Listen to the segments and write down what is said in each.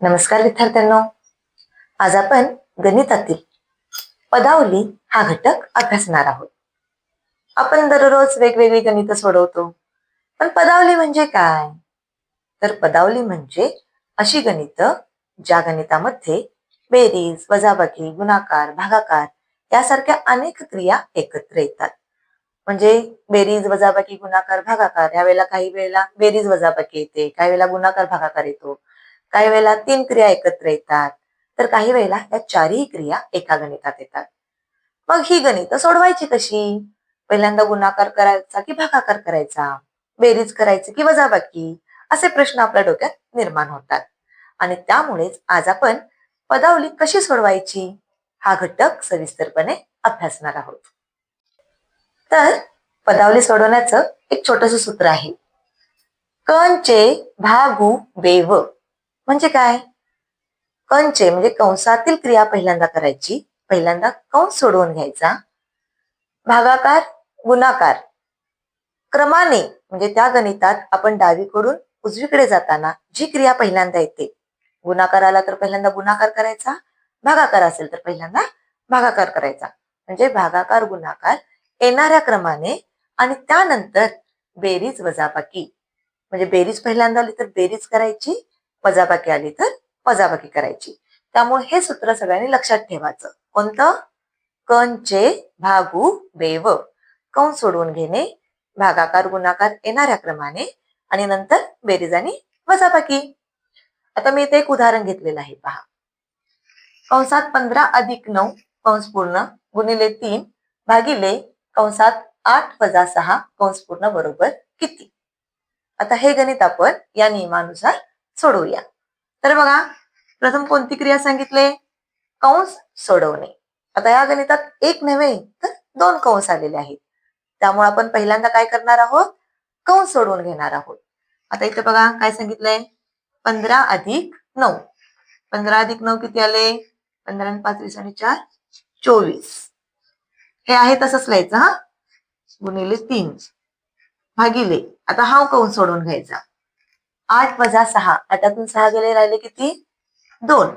नमस्कार विद्यार्थ्यांनो, आज आपण गणितातील पदावली हा घटक अभ्यासणार आहोत. आपण दररोज वेगवेगळी गणितं सोडवतो, पण पदावली म्हणजे काय? तर पदावली म्हणजे अशी गणितं ज्या गणितामध्ये बेरीज, वजाबाकी, गुणाकार, भागाकार यासारख्या अनेक क्रिया एकत्र येतात. म्हणजे बेरीज, वजाबाकी, गुणाकार, भागाकार यावेळेला काही वेळेला बेरीज वजाबाकी येते, काही वेळेला गुणाकार भागाकार येतो, काही वेळेला 3 क्रिया एकत्र येतात, तर काही वेळेला या चारही क्रिया एका गणितात येतात. मग ही गणितं सोडवायची कशी? पहिल्यांदा गुणाकार करायचा की भागाकार करायचा, बेरीज करायची की वजाबाकी, असे प्रश्न आपल्या डोक्यात निर्माण होतात. आणि त्यामुळेच आज आपण पदावली कशी सोडवायची हा घटक सविस्तरपणे अभ्यासणार आहोत. तर पदावली सोडवण्याचं एक छोटंसं सूत्र आहे. कंचे भागू बेव म्हणजे काय? कंचे म्हणजे कंसातील क्रिया पहिल्यांदा करायची, पहिल्यांदा कंस सोडवून घ्यायचा. भागाकार, गुणाकार क्रमाने म्हणजे त्या गणितात आपण डावीकडून उजवीकडे जाताना जी क्रिया पहिल्यांदा येते, गुणाकार आला तर पहिल्यांदा गुणाकार करायचा, भागाकार असेल तर पहिल्यांदा भागाकार करायचा. म्हणजे भागाकार गुणाकार येणाऱ्या क्रमाने आणि त्यानंतर बेरीज वजाबाकी, म्हणजे बेरीज पहिल्यांदा आली तर बेरीज करायची, वजाबाकी आली तर वजाबाकी करायची. त्यामुळे हे सूत्र सगळ्यांनी लक्षात ठेवायचं. कोणतं? कंचे भागू बेव, कंस सोडवून घेणे, भागाकार गुणाकार येणाऱ्या क्रमाने आणि नंतर बेरीज आणि वजाबाकी. आता मी इथे एक उदाहरण घेतलेलं आहे, पहा. कंसात 15 अधिक 9 कंस पूर्ण गुणिले 3 भागिले कंसात 8 वजा 6 कंस पूर्ण बरोबर किती? आता हे गणित आपण या नियमानुसार सोडवूया. तर बघा, प्रथम कोणती क्रिया सांगितले? कंस सोडवणे. आता या गणितात एक नव्हे तर 2 कंस आलेले आहेत, त्यामुळे आपण पहिल्यांदा काय करणार आहोत? कंस सोडवून घेणार आहोत. आता इथे बघा काय सांगितलंय? 15 अधिक 9. 15 अधिक 9 किती आले? 15 आणि 5 20 आणि 4 24. हे आहे तसंच लिहायचं हा, गुणिले 3 भागिले, आता हा कंस सोडून घ्यायचा. 8 वजा 6, 8तून 6 गेले, राहिले किती? 2.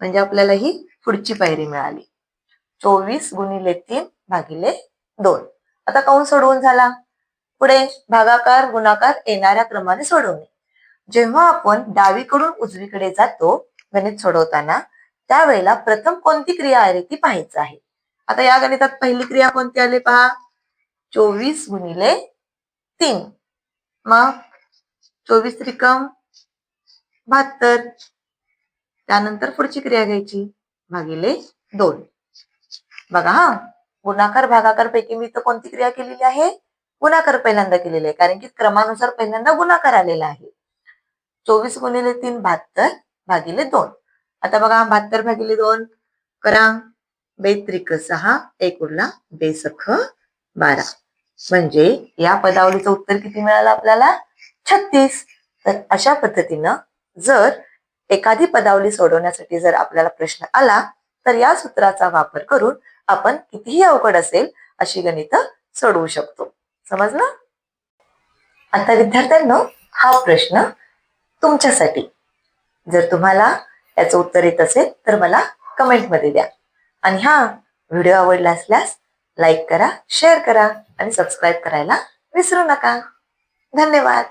म्हणजे आपल्याला ही पुढची पायरी मिळाली. 24 गुणिले 3 भागिले 2. आता कंस सोडवून झाला. पुढे भागाकार गुणाकार येणाऱ्या क्रमाने सोडवणे. जेव्हा आपण डावीकडून उजवीकडे जातो गणित सोडवताना, त्यावेळेला प्रथम कोणती क्रिया आली ती पाहायचं आहे. आता या गणितात पहिली क्रिया कोणती आली पहा? 24 गुणिले 3. मग 24 त्रिकम 72. त्यानंतर पुढची क्रिया घ्यायची, भागिले 2. बघा हा, गुणाकार भागाकार पैकी मी तर कोणती क्रिया केलेली आहे? गुणाकार पहिल्यांदा केलेली आहे, कारण की क्रमानुसार पहिल्यांदा गुणाकार आलेला आहे. 24 गुणिले 3 72 भागिले 2. आता बघा 72 भागिले 2 करा. 2 त्रिक 6, 1 उरला 2 सख 12. म्हणजे या पदावलीचं उत्तर किती मिळालं आपल्याला? 36. तर अशा पद्धतीनं जर एखादी पदावली सोडवण्यासाठी जर आपल्याला प्रश्न आला तर या सूत्राचा वापर करून आपण कितीही अवघड असेल अशी गणितं सोडवू शकतो. समजलं? आता विद्यार्थ्यांनो, हा प्रश्न तुमच्यासाठी. जर तुम्हाला याचं उत्तर येत असेल तर मला कमेंटमध्ये द्या. आणि हा व्हिडिओ आवडला असल्यास लाईक करा, शेअर करा आणि सबस्क्राईब करायला विसरू नका. धन्यवाद.